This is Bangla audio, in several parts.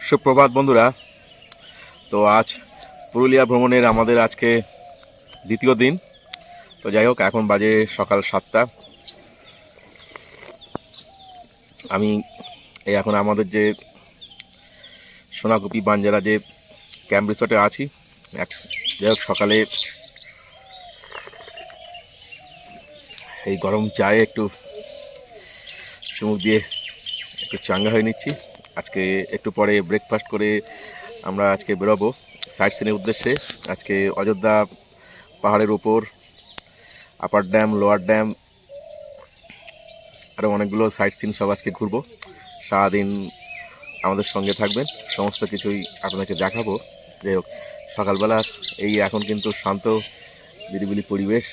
সুপ্রভাত বন্ধুরা। তো আজ পুরুলিয়া ভ্রমণের আমাদের আজকে দ্বিতীয় দিন। তো যাই হোক, এখন বাজে সকাল 7টা। আমি এখন আমাদের যে সোনাগুপি বাঞ্জারা যে ক্যাম্প রিসোর্টে আছি। যাই হোক, সকালে এই গরম চায়ে একটু চুমুক দিয়ে একটু চাঙ্গা হয়ে নিচ্ছি। আজকে একটু পরে ব্রেকফাস্ট করে আমরা আজকে বেরোবো সাইট সিনের উদ্দেশ্যে। আজকে অযোধ্যা পাহাড়ের উপর আপার ড্যাম, লোয়ার ড্যাম, আরও অনেকগুলো সাইট সিন সব আজকে ঘুরবো। সারাদিন আমাদের সঙ্গে থাকবেন, সমস্ত কিছুই আপনাকে দেখাবো। যাই হোক, সকালবেলার এই এখন কিন্তু শান্ত নিরিবিলি পরিবেশ।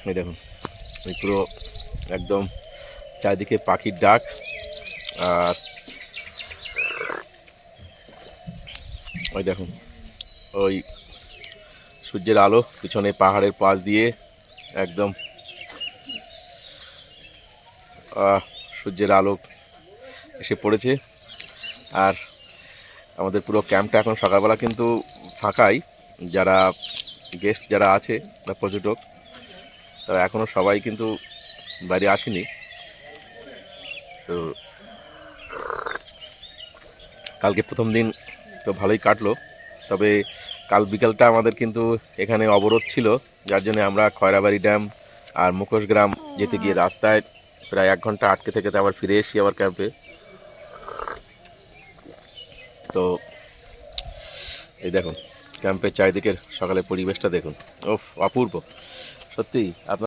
এই দেখুন, এই পুরো একদম চারিদিকে পাখির ডাক, আর ওই দেখুন ওই সূর্যের আলো পিছনে পাহাড়ের পাশ দিয়ে একদম সূর্যের আলো এসে পড়েছে। আর আমাদের পুরো ক্যাম্পটা এখন সকালবেলা কিন্তু ফাঁকাই। যারা গেস্ট যারা আছে বা পর্যটক, তারা এখনও সবাই কিন্তু বাইরে আসেনি। তো কালকে প্রথম দিন তো ভালোই কাটলো, তবে কাল বিকালটা আমাদের কিন্তু এখানে অবরোধ ছিল, যার জন্য আমরা খয়রাবাড়ি ড্যাম আর মুখোশগ্রাম যেতে গিয়ে রাস্তায় প্রায় 1 ঘন্টা আটকে থেকে আবার ফিরে এসেছি আবার ক্যাম্পে। তো এই দেখুন ক্যাম্পের চারিদিকের সকালের পরিবেশটা দেখুন, ওফ অপূর্ব সত্যি। আপনার